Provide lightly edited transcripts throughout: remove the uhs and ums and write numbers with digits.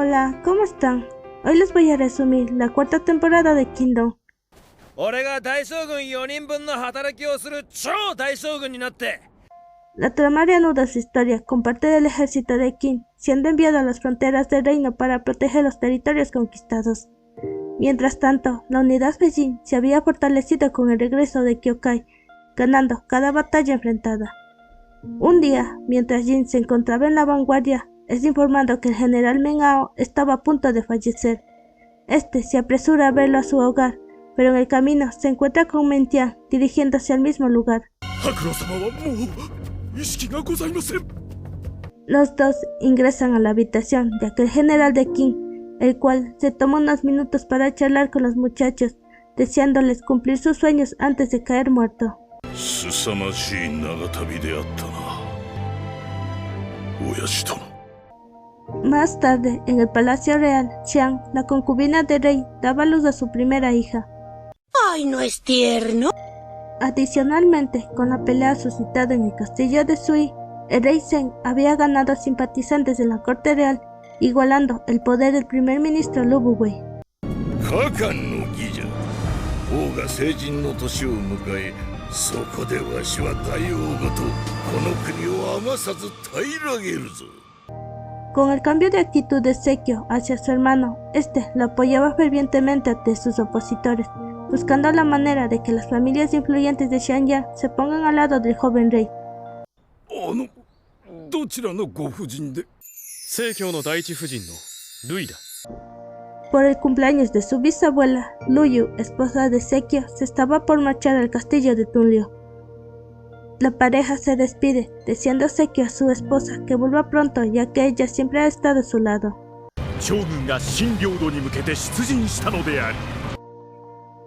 Hola, ¿cómo están? Hoy les voy a resumir la cuarta temporada de Kingdom. La trama reanuda su historia con parte del ejército de King siendo enviado a las fronteras del reino para proteger los territorios conquistados. Mientras tanto, la unidad Fujin se había fortalecido con el regreso de Kyokai, ganando cada batalla enfrentada. Un día, mientras Jin se encontraba en la vanguardia, es informado que el general Mengao estaba a punto de fallecer. Este se apresura a verlo a su hogar, pero en el camino se encuentra con Mentian dirigiéndose al mismo lugar. Los dos ingresan a la habitación de aquel general de King, el cual se toma unos minutos para charlar con los muchachos, deseándoles cumplir sus sueños antes de caer muerto. Más tarde, en el Palacio Real, Xiang, la concubina del rey, daba luz a su primera hija. ¡Ay, no es tierno! Adicionalmente, con la pelea suscitada en el castillo de Sui, el rey Zheng había ganado simpatizantes de la corte real, igualando el poder del primer ministro Lu Buwei. Con el cambio de actitud de Sekio hacia su hermano, este lo apoyaba fervientemente ante sus opositores, buscando la manera de que las familias influyentes de Xianyang se pongan al lado del joven rey. Por el cumpleaños de su bisabuela, Luyu, esposa de Sekio, se estaba por marchar al castillo de Tunliu. La pareja se despide, deseando a Sekio a su esposa que vuelva pronto, ya que ella siempre ha estado a su lado.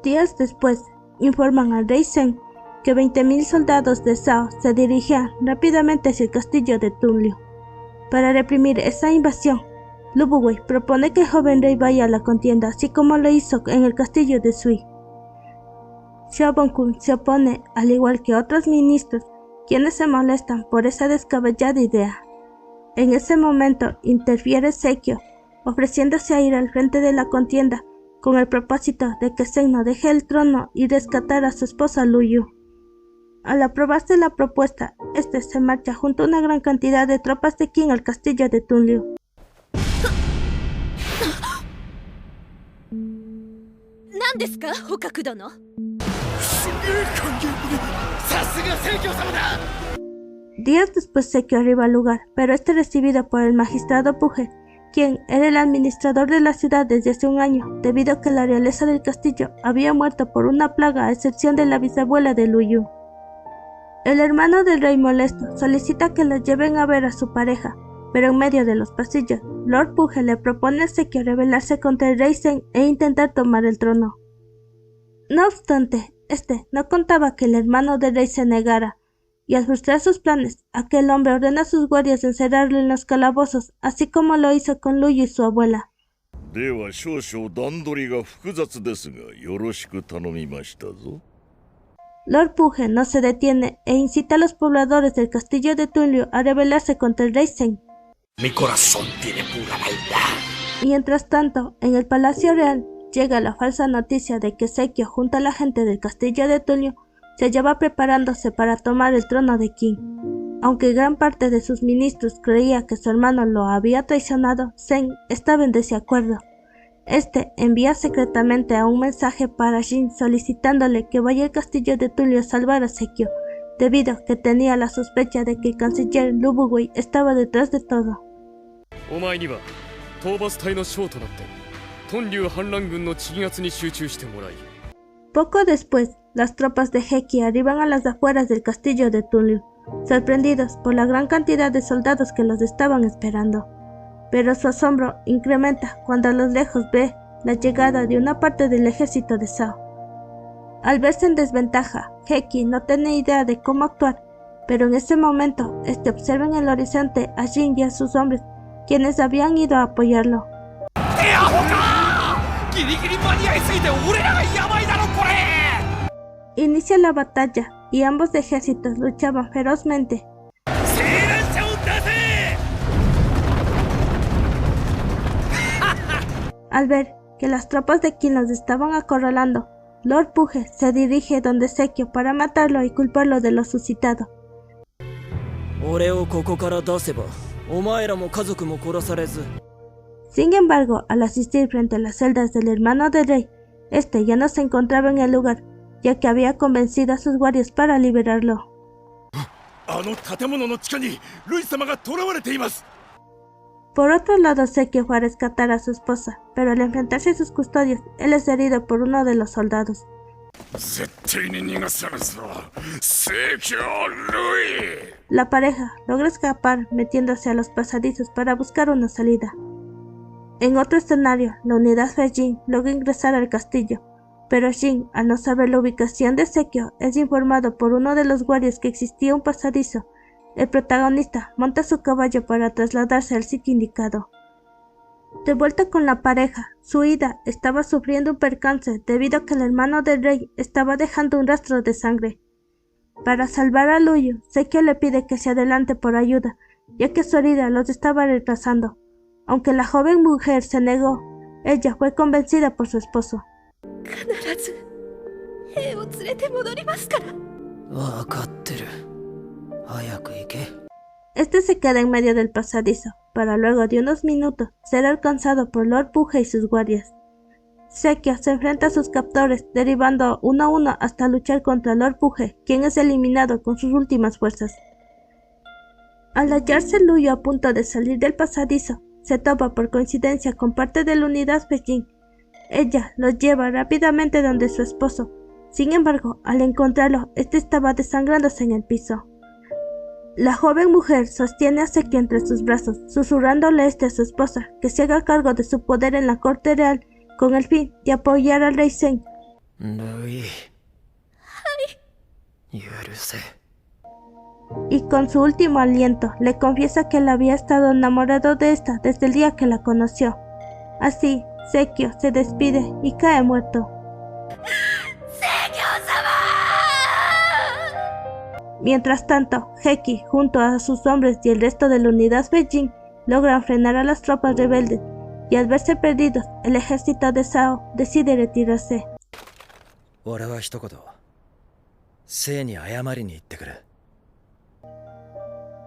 Días después, informan al rey Zheng que 20.000 soldados de Zhao se dirigían rápidamente hacia el castillo de Tunliu. Para reprimir esa invasión, Lu Buwei propone que el joven rey vaya a la contienda, así como lo hizo en el castillo de Sui. Xiao Bonkun se opone, al igual que otros ministros, quienes se molestan por esa descabellada idea. En ese momento interfiere Sekio, ofreciéndose a ir al frente de la contienda, con el propósito de que Zheng no deje el trono y rescatar a su esposa Luyu. Al aprobarse la propuesta, este se marcha junto a una gran cantidad de tropas de Qin al castillo de Tunliu. Días después Sekio arriba al lugar, pero este recibido por el magistrado Puje, quien era el administrador de la ciudad desde hace un año, debido a que la realeza del castillo había muerto por una plaga a excepción de la bisabuela de Luyu. El hermano del rey molesto solicita que lo lleven a ver a su pareja, pero en medio de los pasillos, Lord Puje le propone a Sekio rebelarse contra el rey Zheng e intentar tomar el trono. No obstante, este no contaba que el hermano del rey se negara, y al frustrar sus planes, aquel hombre ordena a sus guardias encerrarlo en los calabozos, así como lo hizo con Luyu y su abuela. Lord Puje no se detiene e incita a los pobladores del castillo de Tunliu a rebelarse contra el rey Zheng. Mi corazón tiene pura maldad. Mientras tanto, en el Palacio Real, llega la falsa noticia de que Sekio junto a la gente del castillo de Tunliu se hallaba preparándose para tomar el trono de Qin. Aunque gran parte de sus ministros creía que su hermano lo había traicionado, Zheng estaba en desacuerdo. Este envía secretamente un mensaje para Jin solicitándole que vaya al castillo de Tunliu a salvar a Sekio, debido a que tenía la sospecha de que el canciller Lu Buwei estaba detrás de todo. Poco después, las tropas de Heki arriban a las afueras del castillo de Tunliu, sorprendidos por la gran cantidad de soldados que los estaban esperando. Pero su asombro incrementa cuando a lo lejos ve la llegada de una parte del ejército de Zhao. Al verse en desventaja, Heki no tiene idea de cómo actuar, pero en ese momento, este observa en el horizonte a Jin y a sus hombres, quienes habían ido a apoyarlo. Inicia la batalla y ambos ejércitos luchaban ferozmente. Al ver que las tropas de King los estaban acorralando, Lord Pughe se dirige donde Sekio para matarlo y culparlo de lo suscitado. Sin embargo, al asistir frente a las celdas del hermano del rey, este ya no se encontraba en el lugar, ya que había convencido a sus guardias para liberarlo. Por otro lado, Sekio fue a rescatar a su esposa, pero al enfrentarse a sus custodios, él es herido por uno de los soldados. La pareja logra escapar metiéndose a los pasadizos para buscar una salida. En otro escenario, la unidad Fei logra ingresar al castillo, pero Jin, al no saber la ubicación de Sekio, es informado por uno de los guardias que existía un pasadizo. El protagonista monta su caballo para trasladarse al sitio indicado. De vuelta con la pareja, Suida estaba sufriendo un percance debido a que el hermano del rey estaba dejando un rastro de sangre. Para salvar a Luyu, Sekio le pide que se adelante por ayuda, ya que su herida los estaba retrasando. Aunque la joven mujer se negó, ella fue convencida por su esposo. Este se queda en medio del pasadizo, para luego de unos minutos ser alcanzado por Lord Pughe y sus guardias. Sekio se enfrenta a sus captores, derribando uno a uno hasta luchar contra Lord Pughe, quien es eliminado con sus últimas fuerzas. Al hallarse Luyu a punto de salir del pasadizo, se topa por coincidencia con parte de la unidad Fei. Ella los lleva rápidamente donde su esposo. Sin embargo, al encontrarlo, este estaba desangrándose en el piso. La joven mujer sostiene a Sekio entre sus brazos, susurrándole a su esposa que se haga cargo de su poder en la corte real con el fin de apoyar al rey Zen. Y con su último aliento le confiesa que él había estado enamorado de esta desde el día que la conoció. Así, Sekio se despide y cae muerto. Mientras tanto, Heki, junto a sus hombres y el resto de la unidad Fei, logran frenar a las tropas rebeldes, y al verse perdidos, el ejército de Sao decide retirarse.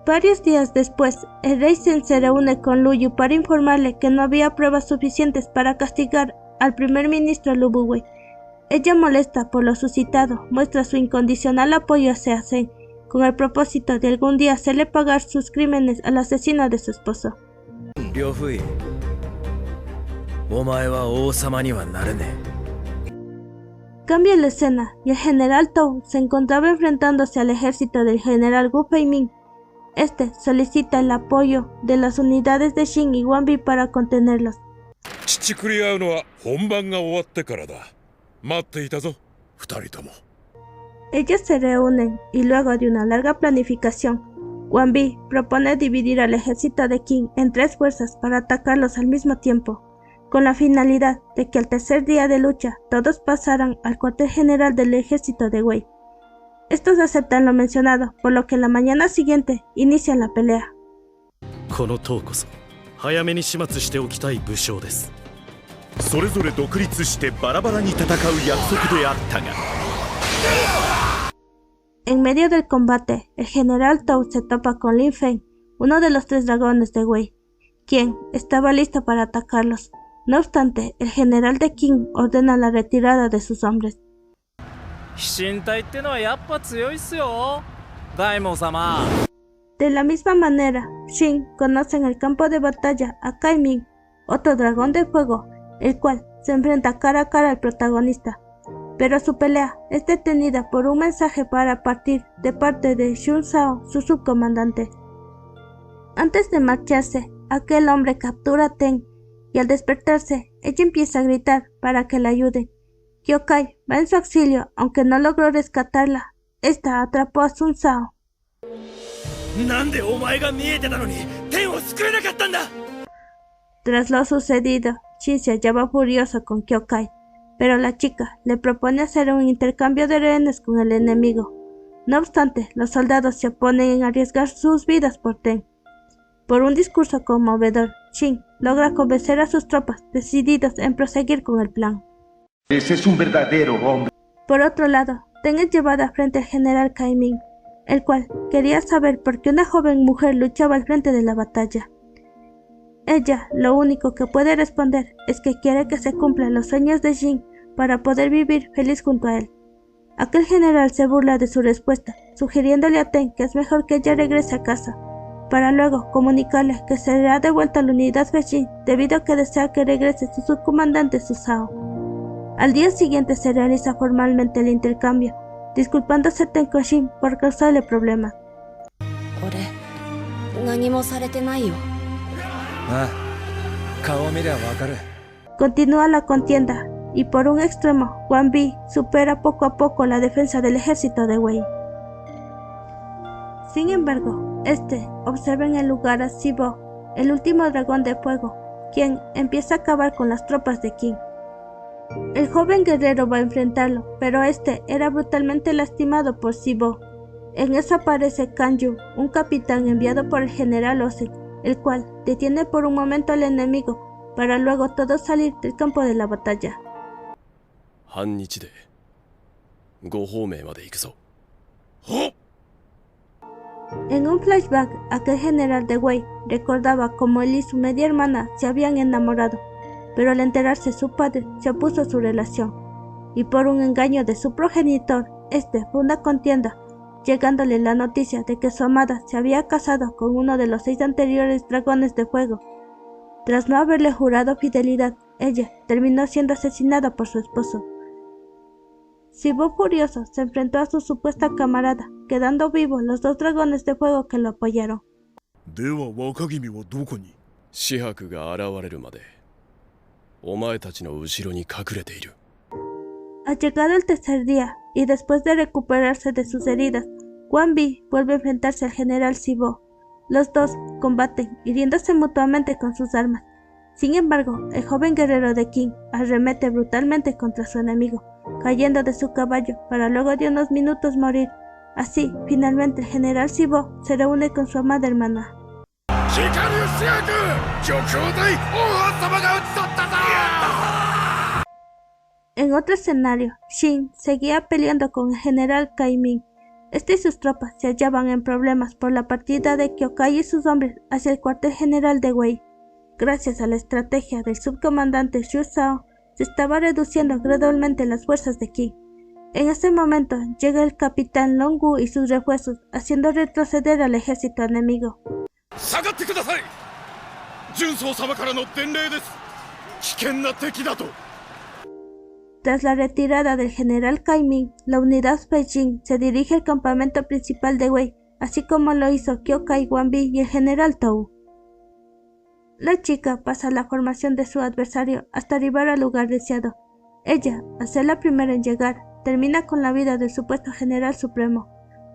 Varios días después, el rey Zen se reúne con Luyu para informarle que no había pruebas suficientes para castigar al primer ministro Lubuwei. Ella, molesta por lo suscitado, muestra su incondicional apoyo hacia Zen, con el propósito de algún día hacerle pagar sus crímenes al asesino de su esposo. Cambia la escena y el general Tou se encontraba enfrentándose al ejército del general Wu Feimin. Este solicita el apoyo de las unidades de Shin y Wanbi para contenerlos. Ellos se reúnen y luego de una larga planificación, Wanbi propone dividir al ejército de King en 3 fuerzas para atacarlos al mismo tiempo, con la finalidad de que al tercer día de lucha todos pasaran al cuartel general del ejército de Wei. Estos aceptan lo mencionado, por lo que en la mañana siguiente inician la pelea. En medio del combate, el general Tou se topa con Lin Feng, uno de los 3 dragones de Wei, quien estaba listo para atacarlos. No obstante, el general de King ordena la retirada de sus hombres. De la misma manera, Shin conoce en el campo de batalla a Kai Ming, otro dragón de fuego, el cual se enfrenta cara a cara al protagonista, pero su pelea es detenida por un mensaje para partir de parte de Xun Zhao, su subcomandante. Antes de marcharse, aquel hombre captura a Ten, y al despertarse, ella empieza a gritar para que la ayuden. Kyokai va en su auxilio, aunque no logró rescatarla. Esta atrapó a Sun Zhao. Tras lo sucedido, Shin se hallaba furioso con Kyokai, pero la chica le propone hacer un intercambio de rehenes con el enemigo. No obstante, los soldados se oponen en arriesgar sus vidas por Ten. Por un discurso conmovedor, Shin logra convencer a sus tropas, decididos en proseguir con el plan. Ese es un verdadero hombre. Por otro lado, Ten es llevada frente al general Kai-Ming, el cual quería saber por qué una joven mujer luchaba al frente de la batalla. Ella lo único que puede responder es que quiere que se cumplan los sueños de Shin para poder vivir feliz junto a él. Aquel general se burla de su respuesta, sugiriéndole a Ten que es mejor que ella regrese a casa, para luego comunicarle que será devuelta a la unidad Fechin debido a que desea que regrese su subcomandante Susao. Al día siguiente se realiza formalmente el intercambio, disculpándose Ten con Shin por causarle problemas. Continúa la contienda, y por un extremo, Wan Bi supera poco a poco la defensa del ejército de Wei. Sin embargo, este observa en el lugar a Sibo, el último dragón de fuego, quien empieza a acabar con las tropas de Qin. El joven guerrero va a enfrentarlo, pero este era brutalmente lastimado por Sibo. En eso aparece Kanju, un capitán enviado por el general Osen, el cual detiene por un momento al enemigo, para luego todos salir del campo de la batalla. En un flashback, aquel general de Wei recordaba cómo él y su media hermana se habían enamorado, pero al enterarse su padre se opuso a su relación, y por un engaño de su progenitor, este fue una contienda, llegándole la noticia de que su amada se había casado con uno de los 6 anteriores dragones de fuego. Tras no haberle jurado fidelidad, ella terminó siendo asesinada por su esposo. Sibo furioso se enfrentó a su supuesta camarada, quedando vivos los 2 dragones de fuego que lo apoyaron. Al llegar el tercer día, y después de recuperarse de sus heridas, Wan Bi vuelve a enfrentarse al general Sibo. Los dos combaten, hiriéndose mutuamente con sus armas. Sin embargo, el joven guerrero de Qin arremete brutalmente contra su enemigo, cayendo de su caballo para luego de unos minutos morir. Así, finalmente el general Sibo se reúne con su amada hermana. En otro escenario, Shin seguía peleando con el general Kai-Ming. Este y sus tropas se hallaban en problemas por la partida de Kyokai y sus hombres hacia el cuartel general de Wei. Gracias a la estrategia del subcomandante Xu Zhao, se estaba reduciendo gradualmente las fuerzas de Qin. En ese momento llega el capitán Long Wu y sus refuerzos, haciendo retroceder al ejército enemigo. Tras la retirada del general Kai-Ming, la unidad Fei-Jin se dirige al campamento principal de Wei, así como lo hizo Kyokai, Wan Bi y el general Tou. La chica pasa la formación de su adversario hasta arribar al lugar deseado. Ella, al ser la primera en llegar, termina con la vida del supuesto general supremo.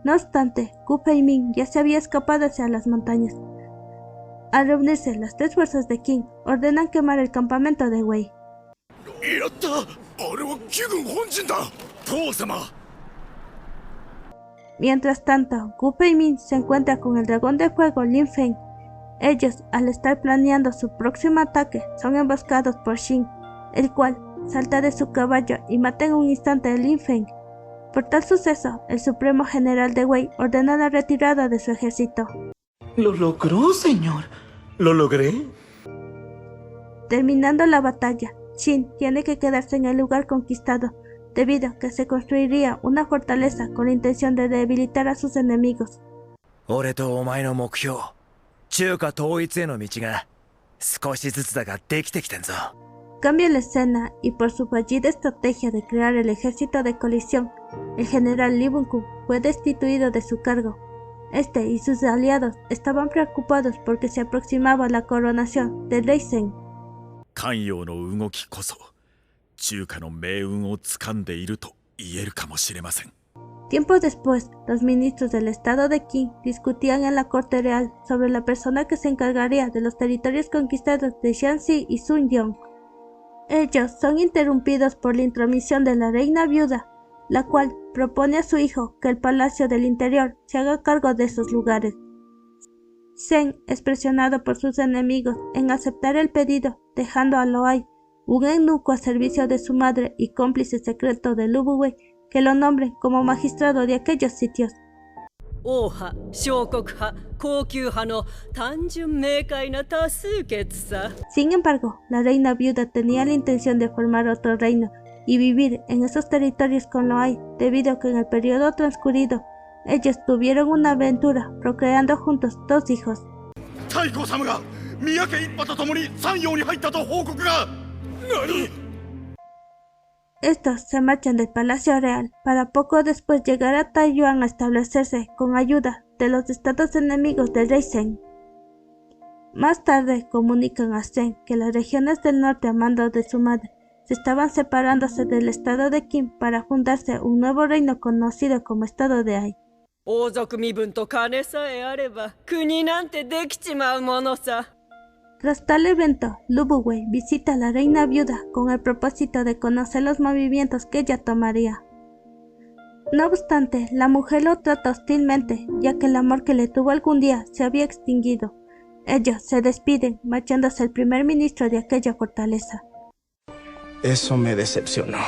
No obstante, Gu Fei-Ming ya se había escapado hacia las montañas. Al reunirse las 3 fuerzas de Qin, ordenan quemar el campamento de Wei. Mientras tanto, Gu Fei-Ming se encuentra con el dragón de fuego Lin Feng. Ellos, al estar planeando su próximo ataque, son emboscados por Shin, el cual salta de su caballo y mata en un instante a Lin Feng. Por tal suceso, el supremo general de Wei ordena la retirada de su ejército. Lo logró, señor. ¿Lo logré? Terminando la batalla, Shin tiene que quedarse en el lugar conquistado, debido a que se construiría una fortaleza con la intención de debilitar a sus enemigos. Cambia la escena y por su fallida estrategia de crear el ejército de colisión, el general Li Bunku fue destituido de su cargo. Este y sus aliados estaban preocupados porque se aproximaba la coronación de Rey Zeng. Tiempo después, los ministros del estado de Qin discutían en la corte real sobre la persona que se encargaría de los territorios conquistados de Shaanxi y Sunyong. Ellos son interrumpidos por la intromisión de la reina viuda, la cual propone a su hijo que el Palacio del Interior se haga cargo de esos lugares. Zen es presionado por sus enemigos en aceptar el pedido, dejando a Loai, un eunuco a servicio de su madre y cómplice secreto de Lubuwei, que lo nombren como magistrado de aquellos sitios. 王派、小国派、高級派の単純明快な多数決さ。 Sin embargo, la reina viuda tenía la intención de formar otro reino y vivir en esos territorios con Loai, debido a que en el periodo transcurrido, ellos tuvieron una aventura, procreando juntos 2 hijos. 太后様が宮家一派と共に山陽に入ったと報告が。何？ Estos se marchan del Palacio Real para poco después llegar a Taiyuan a establecerse con ayuda de los estados enemigos del rey Zen. Más tarde comunican a Zen que las regiones del norte a mando de su madre se estaban separándose del estado de Qin para fundarse un nuevo reino conocido como estado de Ai. 王族身分と金さえあれば国なんてできちまうものさ。 Tras tal evento, Lubuwei visita a la reina viuda con el propósito de conocer los movimientos que ella tomaría. No obstante, la mujer lo trata hostilmente, ya que el amor que le tuvo algún día se había extinguido. Ellos se despiden, marchándose el primer ministro de aquella fortaleza. Eso me decepcionó.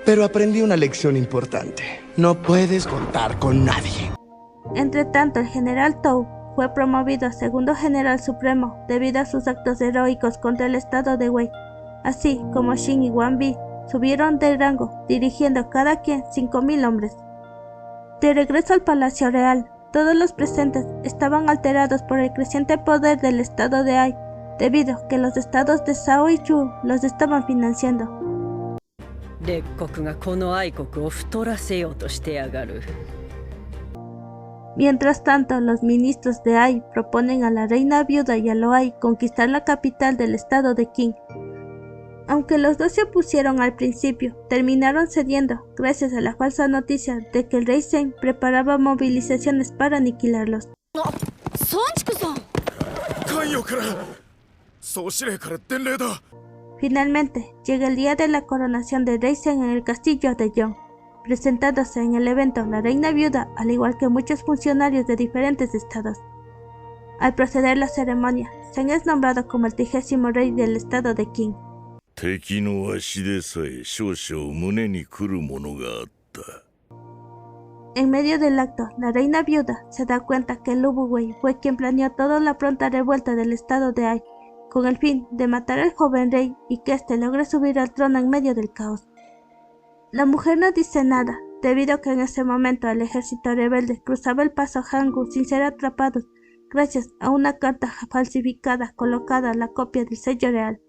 Pero aprendí una lección importante. No puedes contar con nadie. Entre tanto, el general Tou fue promovido a segundo general supremo debido a sus actos heroicos contra el estado de Wei, así como Xin y Wang Bi subieron de rango, dirigiendo cada quien 5.000 hombres. De regreso al Palacio Real, todos los presentes estaban alterados por el creciente poder del estado de Ai, debido a que los estados de Zhao y Zhu los estaban financiando. 列国がこの愛国を太らせようとしてやがる。 Mientras tanto, los ministros de Ai proponen a la reina viuda y a Loai conquistar la capital del estado de Qin. Aunque los dos se opusieron al principio, terminaron cediendo gracias a la falsa noticia de que el rey Zen preparaba movilizaciones para aniquilarlos. 孫畜さん。関与から総司令から伝令だ。 Finalmente, llega el día de la coronación del rey Zen en el castillo de Yong. Presentándose en el evento la reina viuda, al igual que muchos funcionarios de diferentes estados. Al proceder la ceremonia, Zen es nombrado como el 30º rey del estado de Qin. 敵の足でさえ少々胸に来るものがあった。 En medio del acto, la reina viuda se da cuenta que Lubuwei fue quien planeó toda la pronta revuelta del estado de Ai, con el fin de matar al joven rey y que éste logre subir al trono en medio del caos. La mujer no dice nada, debido a que en ese momento el ejército rebelde cruzaba el paso Hangu sin ser atrapados, gracias a una carta falsificada colocada en la copia del sello real.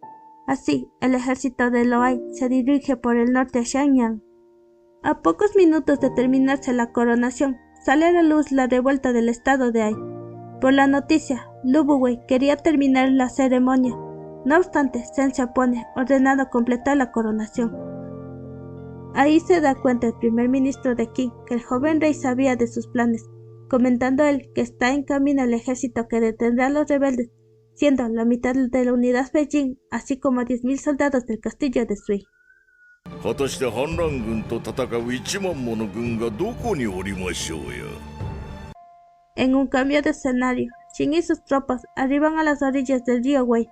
Así, el ejército de Loai se dirige por el norte a Xianyang. A pocos minutos de terminarse la coronación, sale a la luz la revuelta del estado de Ai. Por la noticia, Lubuwei quería terminar la ceremonia. No obstante, Zen se opone, ordenando completar la coronación. Ahí se da cuenta el primer ministro de Qin que el joven rey sabía de sus planes, comentando él que está en camino el ejército que detendrá a los rebeldes, siendo la mitad de la unidad Beijing, así como 10.000 soldados del castillo de Sui. 果たして反乱軍と戦う1万もの軍がどこにおりましょうや。 En un cambio de escenario, Qin y sus tropas arriban a las orillas del río Wei.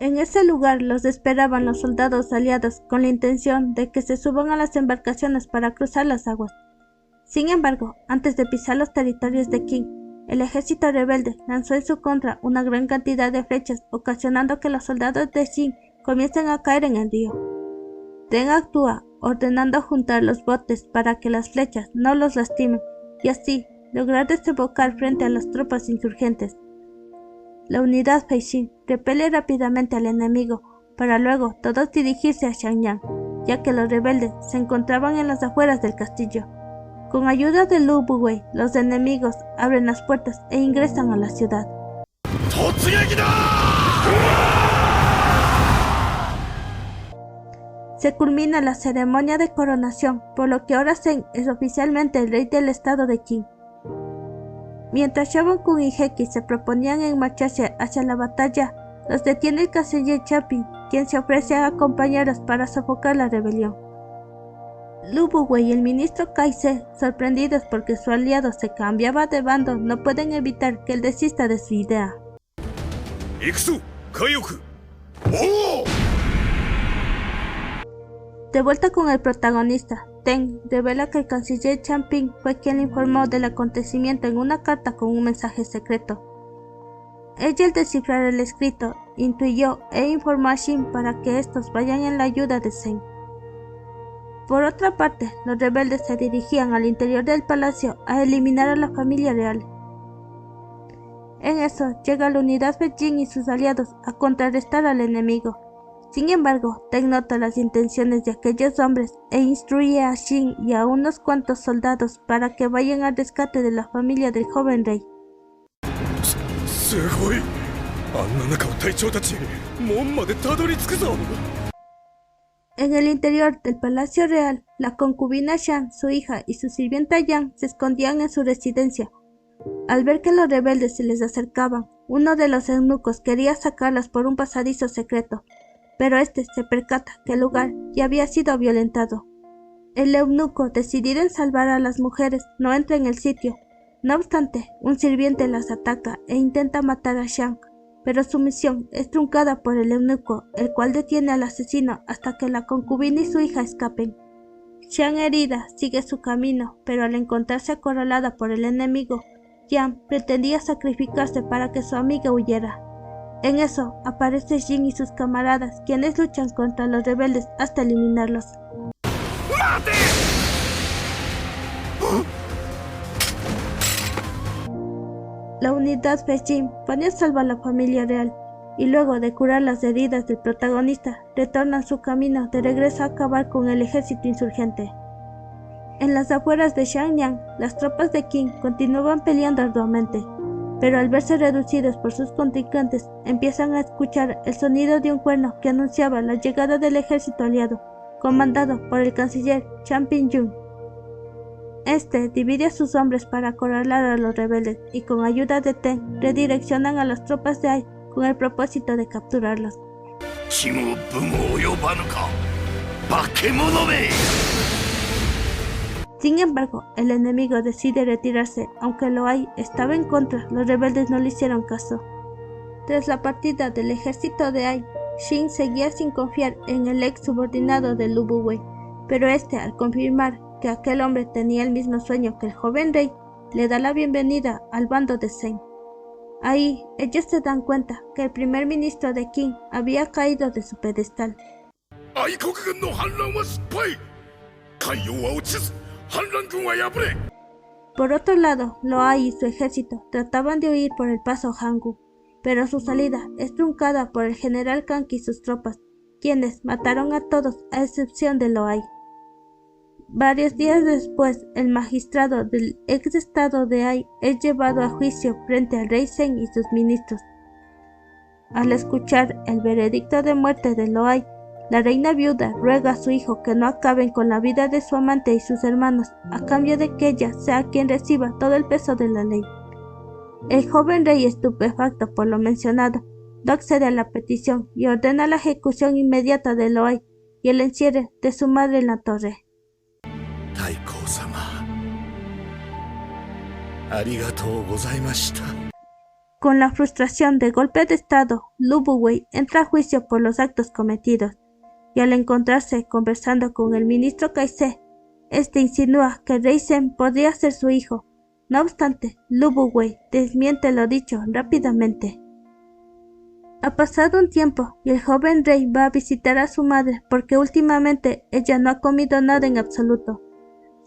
En ese lugar los esperaban los soldados aliados con la intención de que se suban a las embarcaciones para cruzar las aguas. Sin embargo, antes de pisar los territorios de Qin, el ejército rebelde lanzó en su contra una gran cantidad de flechas, ocasionando que los soldados de Qin comiencen a caer en el río. Deng actúa ordenando juntar los botes para que las flechas no los lastimen y así lograr desembocar frente a las tropas insurgentes. La unidad Feixin repele rápidamente al enemigo para luego todos dirigirse a Xianyang, ya que los rebeldes se encontraban en las afueras del castillo. Con ayuda de Lubuwei, los enemigos abren las puertas e ingresan a la ciudad. Se culmina la ceremonia de coronación, por lo que ahora Zen es oficialmente el rey del estado de Qin. Mientras Shogun y Heki se proponían en marcharse hacia la batalla, los detiene el canciller Chapin, quien se ofrece a acompañarlos para sofocar la rebelión. Lu Buwei y el ministro Kaise, sorprendidos porque su aliado se cambiaba de bando, no pueden evitar que él desista de su idea. 行くぞ海翼おお De vuelta con el protagonista, Ten revela que el canciller Champing fue quien le informó del acontecimiento en una carta con un mensaje secreto. Ella, al descifrar el escrito, intuyó e informó a Shin para que estos vayan en la ayuda de Zen. Por otra parte, los rebeldes se dirigían al interior del palacio a eliminar a la familia real. En eso llega la unidad Beijing y sus aliados a contrarrestar al enemigo. Sin embargo, Ten nota las intenciones de aquellos hombres e instruye a Shin y a unos cuantos soldados para que vayan al rescate de la familia del joven rey. すごいあんな中を隊長たち門までたどり着くぞ En el interior del Palacio Real, la concubina Shan, su hija y su sirvienta Yang se escondían en su residencia. Al ver que los rebeldes se les acercaban, uno de los eunucos quería sacarlas por un pasadizo secreto, pero este se percata que el lugar ya había sido violentado. El eunuco, decidido en salvar a las mujeres, no entra en el sitio. No obstante, un sirviente las ataca e intenta matar a Shang, pero su misión es truncada por el eunuco, el cual detiene al asesino hasta que la concubina y su hija escapen. Shang, herida, sigue su camino, pero al encontrarse acorralada por el enemigo, Yang pretendía sacrificarse para que su amiga huyera. En eso aparece Jin y sus camaradas, quienes luchan contra los rebeldes hasta eliminarlos. La unidad Beijing pone a salvo a la familia real, y luego de curar las heridas del protagonista, retornan su camino de regreso a acabar con el ejército insurgente. En las afueras de Xianyang, las tropas de Qin continuaban peleando arduamente, pero al verse reducidos por sus contrincantes, empiezan a escuchar el sonido de un cuerno que anunciaba la llegada del ejército aliado, comandado por el canciller Chan Ping-yun. Este divide a sus hombres para acorralar a los rebeldes y con ayuda de Ten redireccionan a las tropas de Ai con el propósito de capturarlos. Sin embargo, el enemigo decide retirarse, aunque Lo Ai estaba en contra, los rebeldes no le hicieron caso. Tras la partida del ejército de Ai, Shin seguía sin confiar en el ex subordinado de Lu Buwei, pero este, al confirmar que aquel hombre tenía el mismo sueño que el joven rey, le da la bienvenida al bando de Zen. Ahí, ellos se dan cuenta que el primer ministro de Qin había caído de su pedestal. Por otro lado, Lo Ai y su ejército trataban de huir por el paso Hangu, pero su salida es truncada por el general Kanki y sus tropas, quienes mataron a todos a excepción de Lo Ai. Varios días después, el magistrado del ex estado de Ai es llevado a juicio frente al rey Zen y sus ministros. Al escuchar el veredicto de muerte de Lo Ai, la reina viuda ruega a su hijo que no acaben con la vida de su amante y sus hermanos, a cambio de que ella sea quien reciba todo el peso de la ley. El joven rey, estupefacto por lo mencionado, no accede a la petición y ordena la ejecución inmediata de Lo Ai y el encierre de su madre en la torre. Con la frustración del golpe de estado, Lu Buwei entra a juicio por los actos cometidos, y al encontrarse conversando con el ministro Kaise, este insinúa que el rey Zen podría ser su hijo. No obstante, Lu Buwei desmiente lo dicho rápidamente. Ha pasado un tiempo y el joven rey va a visitar a su madre porque últimamente ella no ha comido nada en absoluto.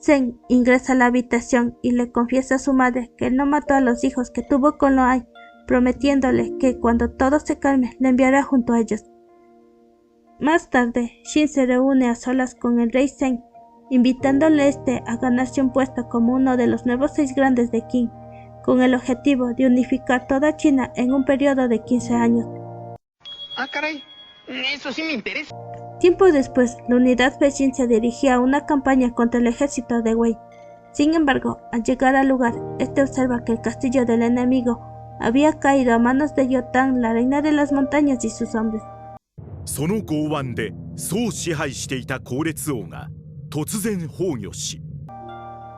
Zen ingresa a la habitación y le confiesa a su madre que él no mató a los hijos que tuvo con Lo Ai, prometiéndole que cuando todo se calme le enviará junto a ellos. Más tarde, Shin se reúne a solas con el rey Zen, invitándole a este a ganarse un puesto como uno de los nuevos 6 grandes de Qin, con el objetivo de unificar toda China en un periodo de 15 años. Ah, caray, eso sí me interesa. Tiempo después, la unidad Beijing se dirigía a una campaña contra el ejército de Wei. Sin embargo, al llegar al lugar, este observa que el castillo del enemigo había caído a manos de Yotan, la reina de las montañas y sus hombres. その剛腕で宋を支配していた高烈王が突然崩御し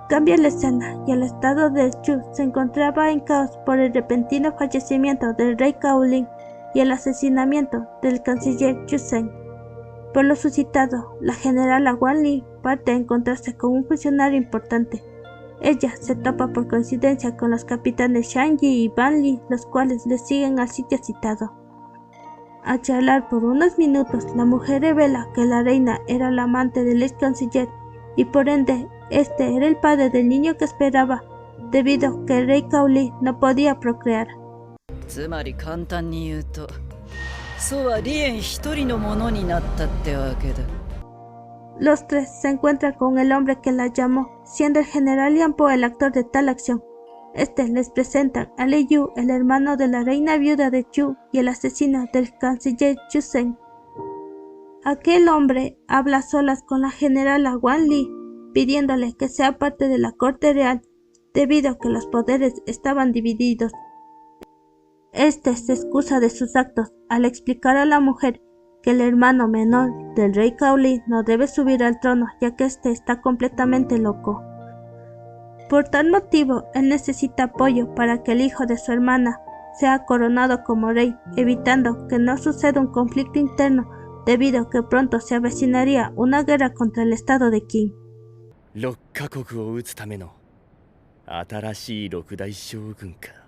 Cambia la escena y el estado de Chu se encontraba en caos por el repentino fallecimiento del rey Kaolin y el asesinamiento del canciller Chu Zhen. Por lo suscitado, la generala Wang Li parte a encontrarse con un funcionario importante. Ella se topa por coincidencia con los capitanes Shang Yi y Ban Li, los cuales le siguen al sitio citado. Al charlar por unos minutos, la mujer revela que la reina era la amante del ex canciller y por ende este era el padre del niño que esperaba, debido a que el rey Kaoli no podía procrear. つまり簡単に言うと蘇は李園一人のものになったってわけだ。 Los tres se encuentran con el hombre que la llamó, siendo el general Lian Po el actor de tal acción. Este les presenta a Lei Yu, el hermano de la reina viuda de Chu y el asesino del canciller Chu Zhen. Aquel hombre habla a solas con la generala Wang Li, pidiéndole que sea parte de la corte real, debido a que los poderes estaban divididos. Este se excusa de sus actos al explicar a la mujer que el hermano menor del rey Kaoli no debe subir al trono, ya que este está completamente loco. Por tal motivo, él necesita apoyo para que el hijo de su hermana sea coronado como rey, evitando que no suceda un conflicto interno, debido a que pronto se avecinaría una guerra contra el estado de Qin. 6カ国を討つための新しい六大将軍か。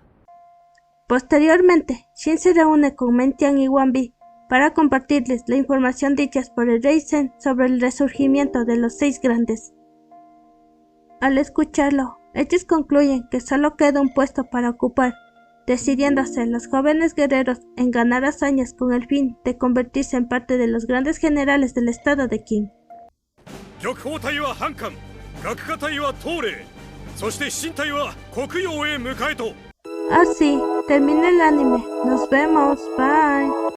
Posteriormente, Xin se reúne con Meng Tian y Wang Bi para compartirles la información dichas por el rey Zhen sobre el resurgimiento de los 6 grandes. Al escucharlo, ellos concluyen que solo queda un puesto para ocupar, decidiéndose los jóvenes guerreros en ganar hazañas con el fin de convertirse en parte de los grandes generales del estado de Qin. 玉鳳隊は半艦、学科隊は東霊、そして新隊は国陽へ迎えと。 Así termina el anime. Nos vemos. Bye.